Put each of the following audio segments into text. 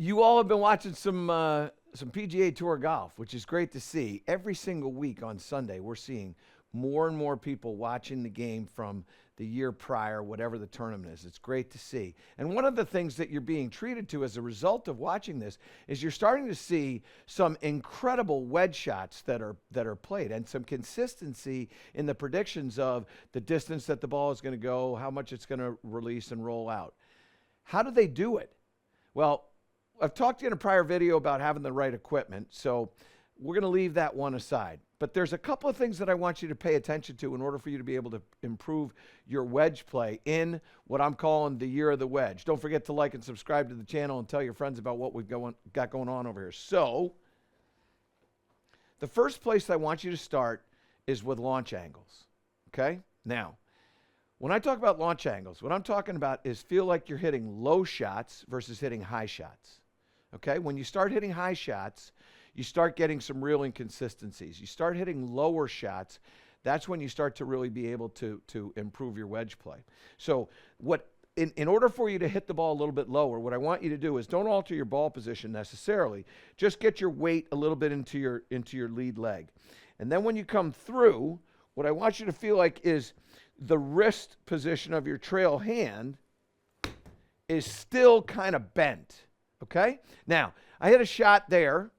You all have been watching some PGA Tour golf, which is great to see. Every single week on Sunday, we're seeing more and more people watching the game from the year prior, whatever the tournament is. It's great to see. And one of the things that you're being treated to as a result of watching this is you're starting to see some incredible wedge shots that are played and some consistency in the predictions of the distance that the ball is going to go, how much it's going to release and roll out. How do they do it? Well, I've talked to you in a prior video about having the right equipment, so we're going to leave that one aside. But there's a couple of things that I want you to pay attention to in order for you to be able to improve your wedge play in what I'm calling the year of the wedge. Don't forget to like and subscribe to the channel and tell your friends about what we've got going on over here. So, the first place I want you to start is with launch angles, okay? Now, when I talk about launch angles, what I'm talking about is feel like you're hitting low shots versus hitting high shots, okay? When you start hitting high shots, you start getting some real inconsistencies. You start hitting lower shots, that's when you start to really be able to improve your wedge play. So in order for you to hit the ball a little bit lower, what I want you to do is don't alter your ball position necessarily. Just get your weight a little bit into your lead leg. And then when you come through, what I want you to feel like is the wrist position of your trail hand is still kind of bent, okay? Now, I hit a shot there,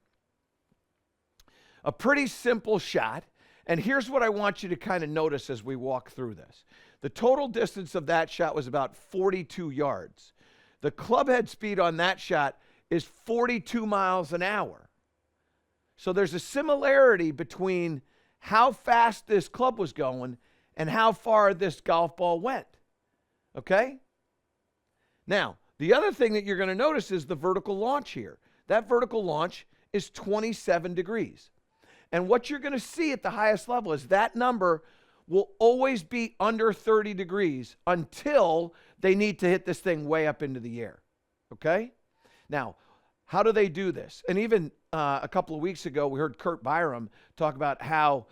a pretty simple shot, and here's what I want you to kind of notice as we walk through this. The total distance of that shot was about 42 yards. The club head speed on that shot is 42 miles an hour. So there's a similarity between how fast this club was going and how far this golf ball went, okay? Now, the other thing that you're going to notice is the vertical launch here. That vertical launch is 27 degrees. And what you're going to see at the highest level is that number will always be under 30 degrees until they need to hit this thing way up into the air, okay? Now, how do they do this? And even a couple of weeks ago, we heard Kurt Byram talk about how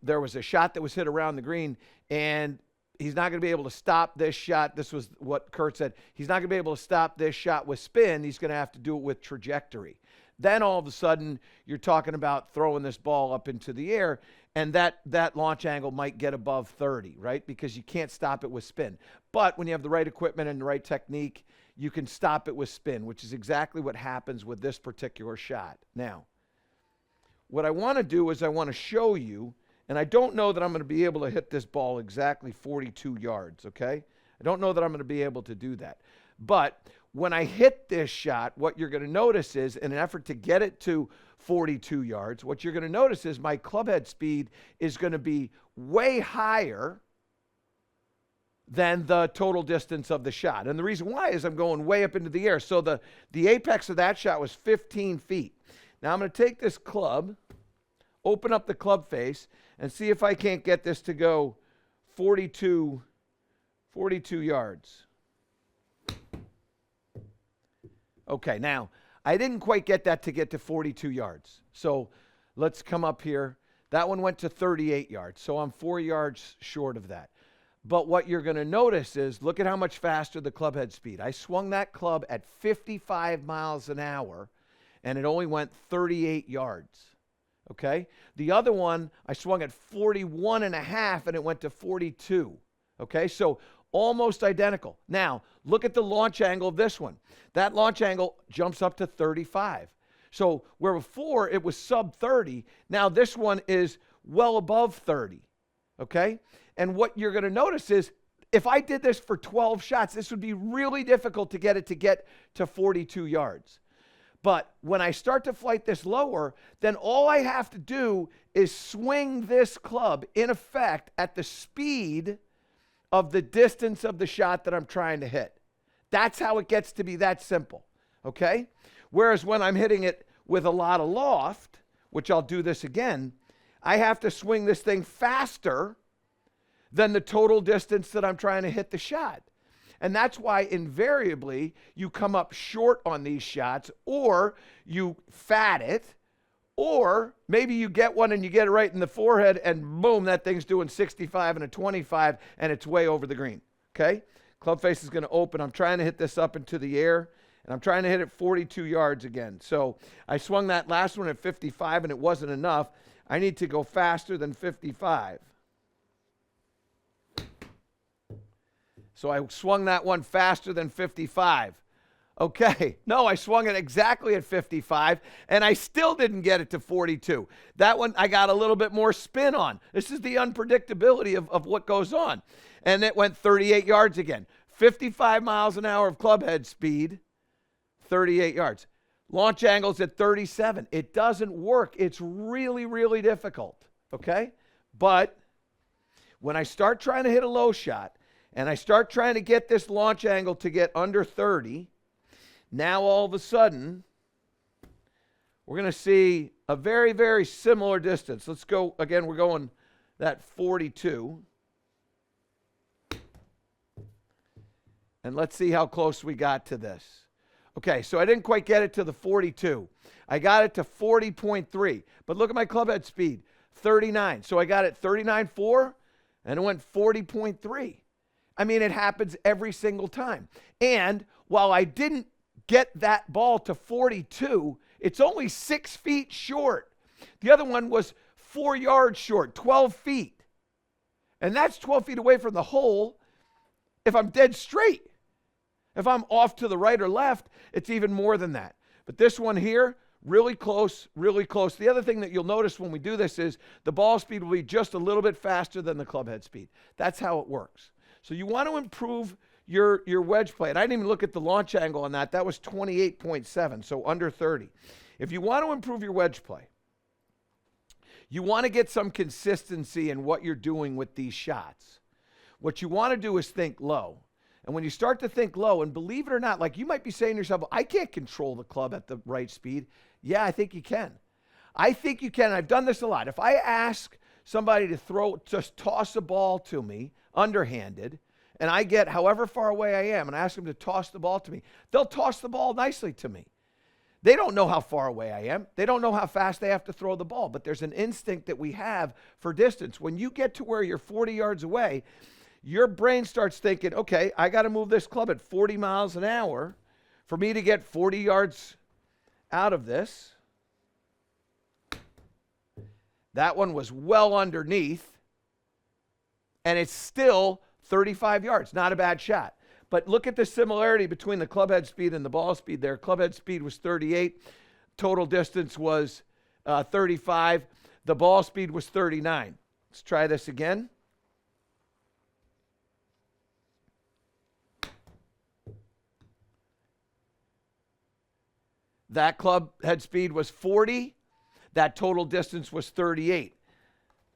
there was a shot that was hit around the green, and he's not going to be able to stop this shot. This was what Kurt said. He's not going to be able to stop this shot with spin. He's going to have to do it with trajectory. Then all of a sudden, you're talking about throwing this ball up into the air, and that launch angle might get above 30, right? Because you can't stop it with spin. But when you have the right equipment and the right technique, you can stop it with spin, which is exactly what happens with this particular shot. Now, what I want to do is I want to show you, and I don't know that I'm going to be able to hit this ball exactly 42 yards, okay? I don't know that I'm going to be able to do that. But when I hit this shot, what you're going to notice is, in an effort to get it to 42 yards, what you're going to notice is my club head speed is going to be way higher than the total distance of the shot. And the reason why is I'm going way up into the air. So the apex of that shot was 15 feet. Now I'm going to take this club, open up the club face, and see if I can't get this to go 42 yards. Okay, now, I didn't quite get that to get to 42 yards. So let's come up here. That one went to 38 yards, so I'm 4 yards short of that. But what you're going to notice is, look at how much faster the club head speed. I swung that club at 55 miles an hour, and it only went 38 yards, okay? The other one, I swung at 41 and a half, and it went to 42, okay? So almost identical. Now, look at the launch angle of this one. That launch angle jumps up to 35. So where before it was sub 30, now this one is well above 30, okay? And what you're going to notice is, if I did this for 12 shots, this would be really difficult to get to 42 yards. But when I start to flight this lower, then all I have to do is swing this club, in effect, at the speed of the distance of the shot that I'm trying to hit. That's how it gets to be that simple, okay? Whereas when I'm hitting it with a lot of loft, which I'll do this again, I have to swing this thing faster than the total distance that I'm trying to hit the shot. And that's why invariably you come up short on these shots, or you fat it, or maybe you get one and you get it right in the forehead and boom, that thing's doing 65 and a 25 and it's way over the green, okay? Club face is going to open. I'm trying to hit this up into the air, And I'm trying to hit it 42 yards again. So I swung that last one at 55 and it wasn't enough. I need to go faster than 55. So I swung that one faster than 55. Okay, no, I swung it exactly at 55, and I still didn't get it to 42. That one I got a little bit more spin on. This is the unpredictability of what goes on. And it went 38 yards again. 55 miles an hour of clubhead speed, 38 yards. Launch angles at 37. It doesn't work. It's really, really difficult, okay? But when I start trying to hit a low shot, and I start trying to get this launch angle to get under 30, now all of a sudden, we're going to see a very, very similar distance. Let's go, again, we're going that 42. And let's see how close we got to this. Okay, so I didn't quite get it to the 42. I got it to 40.3. But look at my clubhead speed, 39. So I got it 39.4, and it went 40.3. I mean, it happens every single time. And while I didn't get that ball to 42, it's only 6 feet short. The other one was 4 yards short, 12 feet. And that's 12 feet away from the hole if I'm dead straight. If I'm off to the right or left, it's even more than that. But this one here, really close, really close. The other thing that you'll notice when we do this is the ball speed will be just a little bit faster than the clubhead speed. That's how it works. So you want to improve your wedge play. And I didn't even look at the launch angle on that. That was 28.7, so under 30. If you want to improve your wedge play, you want to get some consistency in what you're doing with these shots. What you want to do is think low. And when you start to think low, and believe it or not, like you might be saying to yourself, I can't control the club at the right speed. Yeah, I think you can. I think you can. I've done this a lot. If I ask somebody to just toss a ball to me underhanded, and I get however far away I am, and I ask them to toss the ball to me, they'll toss the ball nicely to me. They don't know how far away I am. They don't know how fast they have to throw the ball, but there's an instinct that we have for distance. When you get to where you're 40 yards away, your brain starts thinking, okay, I got to move this club at 40 miles an hour for me to get 40 yards out of this. That one was well underneath, and it's still 35 yards. Not a bad shot. But look at the similarity between the clubhead speed and the ball speed there. Clubhead speed was 38. Total distance was 35. The ball speed was 39. Let's try this again. That club head speed was 40. That total distance was 38.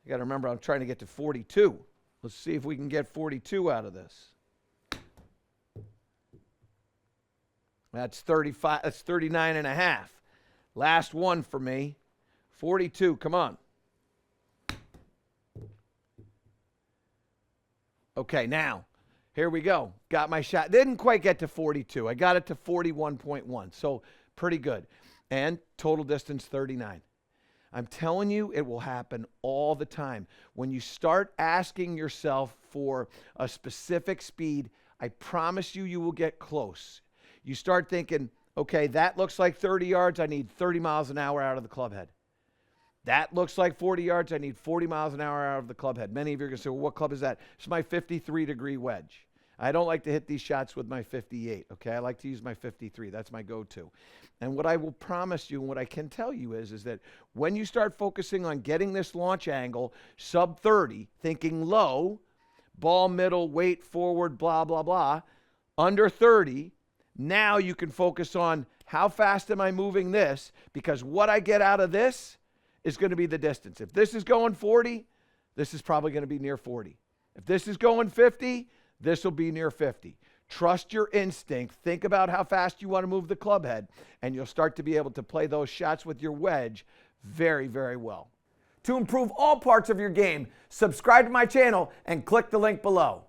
You got to remember, I'm trying to get to 42. Let's see if we can get 42 out of this. That's 35. That's 39 and a half. Last one for me. 42. Come on. Okay, now, here we go. Got my shot. Didn't quite get to 42. I got it to 41.1. So pretty good. And total distance 39. I'm telling you, it will happen all the time. When you start asking yourself for a specific speed, I promise you, you will get close. You start thinking, okay, that looks like 30 yards. I need 30 miles an hour out of the club head. That looks like 40 yards. I need 40 miles an hour out of the club head. Many of you are going to say, well, what club is that? It's my 53-degree wedge. I don't like to hit these shots with my 58, okay? I like to use my 53. That's my go-to. And what I will promise you and what I can tell you is that when you start focusing on getting this launch angle sub 30, thinking low, ball middle, weight forward, blah, blah, blah, under 30, now you can focus on how fast am I moving this, because what I get out of this is going to be the distance. If this is going 40, this is probably going to be near 40. If this is going 50, this will be near 50. Trust your instinct. Think about how fast you want to move the club head, and you'll start to be able to play those shots with your wedge very, very well. To improve all parts of your game, subscribe to my channel and click the link below.